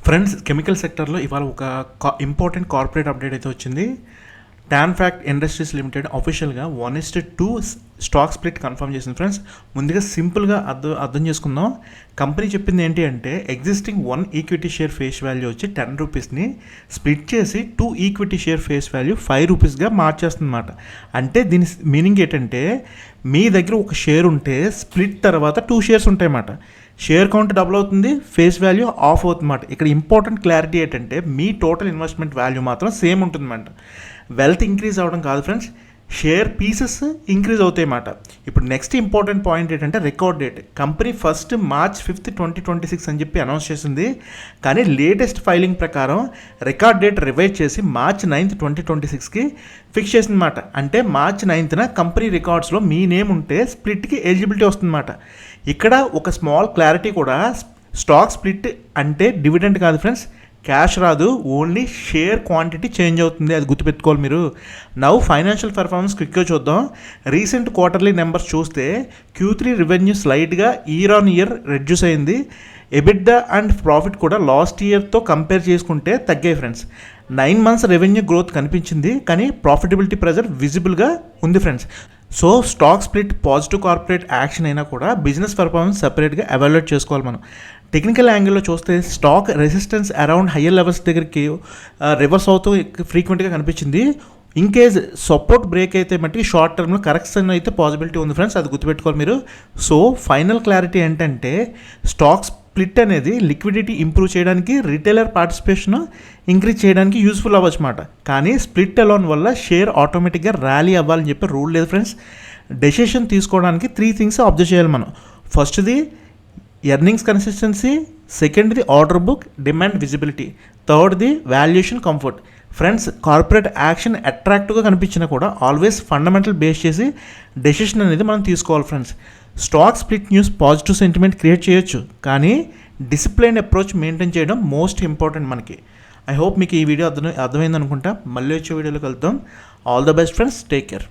Friends, chemical సెక్టర్లో ఇవాళ ఒక ఇంపార్టెంట్ కార్పొరేట్ అప్డేట్ అయితే వచ్చింది. టాన్ ఫ్యాక్ట్ ఇండస్ట్రీస్ లిమిటెడ్ అఫీషియల్గా 1:2 స్టాక్ స్ప్లిట్ కన్ఫర్మ్ చేసింది. ఫ్రెండ్స్, ముందుగా సింపుల్గా అర్థం చేసుకుందాం. కంపెనీ చెప్పింది ఏంటి అంటే existing 1 equity share face value వచ్చి 10 రూపీస్ని స్ప్లిట్ చేసి 2 ఈక్విటీ షేర్ ఫేస్ వాల్యూ 5 రూపీస్గా మార్చేస్తుందన్నమాట. అంటే దీని మీనింగ్ ఏంటంటే మీ దగ్గర ఒక షేర్ ఉంటే స్ప్లిట్ తర్వాత 2 షేర్స్ ఉంటాయన్నమాట. షేర్ కౌంట్ డబుల్ అవుతుంది, ఫేస్ వాల్యూ ఆఫ్ అవుతుందన్నమాట. ఇక్కడ ఇంపార్టెంట్ క్లారిటీ ఏంటంటే మీ టోటల్ ఇన్వెస్ట్మెంట్ వాల్యూ మాత్రం సేమ్ ఉంటుందన్నమాట. వెల్త్ ఇంక్రీజ్ అవ్వడం కాదు ఫ్రెండ్స్, షేర్ పీసెస్ ఇంక్రీజ్ అవుతాయి అన్నమాట. ఇప్పుడు నెక్స్ట్ ఇంపార్టెంట్ పాయింట్ ఏంటంటే record date. Company first March 5, 2026 అని చెప్పి అనౌన్స్ చేసింది. కానీ లేటెస్ట్ ఫైలింగ్ ప్రకారం రికార్డ్ డేట్ రివైజ్ చేసి March 9, 2026కి ఫిక్స్ చేసిందన్నమాట. అంటే March 9న కంపెనీ రికార్డ్స్లో మీ నేమ్ ఉంటే స్ప్లిట్కి ఎలిజిబిలిటీ వస్తుందన్నమాట. ఇక్కడ ఒక స్మాల్ క్లారిటీ కూడా, స్టాక్ స్ప్లిట్ అంటే డివిడెండ్ కాదు ఫ్రెండ్స్, క్యాష్ రాదు, ఓన్లీ షేర్ క్వాంటిటీ చేంజ్ అవుతుంది. అది గుర్తుపెట్టుకోవాలి మీరు. నౌ ఫైనాన్షియల్ పర్ఫార్మెన్స్ క్విక్గా చూద్దాం. రీసెంట్ క్వార్టర్లీ నెంబర్స్ చూస్తే Q3 రెవెన్యూ స్లైడ్గా ఇయర్ ఆన్ ఇయర్ రెడ్యూస్ అయింది. ఎబిడ్డా అండ్ ప్రాఫిట్ కూడా లాస్ట్ ఇయర్తో కంపేర్ చేసుకుంటే తగ్గాయి ఫ్రెండ్స్. 9 months రెవెన్యూ గ్రోత్ కనిపించింది, కానీ ప్రాఫిటబిలిటీ ప్రెజర్ విజిబుల్గా ఉంది friends. So stock split positive corporate action అయినా కూడా బిజినెస్ పర్ఫార్మెన్స్ సపరేట్గా ఎవాల్యుయేట్ చేసుకోవాలి మనం. టెక్నికల్ యాంగిల్లో చూస్తే stock resistance around higher levels దగ్గరికి రివర్స్ అవుతూ ఫ్రీక్వెంట్గా కనిపించింది. ఇన్ కేస్ సపోర్ట్ బ్రేక్ అయితే మట్టి షార్ట్ టర్మ్లో కరెక్షన్ అయితే పాసిబిలిటీ ఉంది ఫ్రెండ్స్, అది గుర్తుపెట్టుకోవాలి మీరు. సో ఫైనల్ క్లారిటీ ఏంటంటే స్టాక్ స్ప్లిట్ అనేది లిక్విడిటీ ఇంప్రూవ్ చేయడానికి, రిటైలర్ పార్టిసిపేషన్ ఇంక్రీజ్ చేయడానికి యూస్ఫుల్ అవ్వచ్చు అన్నమాట. కానీ స్ప్లిట్ అలోన్ వల్ల షేర్ ఆటోమేటిక్గా ర్యాలీ అవ్వాలని చెప్పి రూల్ లేదు ఫ్రెండ్స్. డెసిషన్ తీసుకోవడానికి 3 things అబ్జర్వ్ చేయాలి మనం. ఫస్ట్ది ఎర్నింగ్స్ కన్సిస్టెన్సీ, సెకండ్ది ఆర్డర్ బుక్ డిమాండ్ విజిబిలిటీ, థర్డ్ది valuation comfort. Friends, corporate action అట్రాక్టివ్గా కనిపించినా కూడా ఆల్వేస్ ఫండమెంటల్ బేస్ చేసి డెసిషన్ అనేది మనం తీసుకోవాలి friends. Stock split news positive sentiment create చేయొచ్చు, కానీ డిసిప్లైన్ అప్రోచ్ మెయింటైన్ చేయడం మోస్ట్ ఇంపార్టెంట్ మనకి. ఐ హోప్ మీకు ఈ వీడియో అర్థమైంది అనుకుంటా. మళ్ళీ వచ్చే వీడియోలో కలుద్దాం. All the best friends, take care.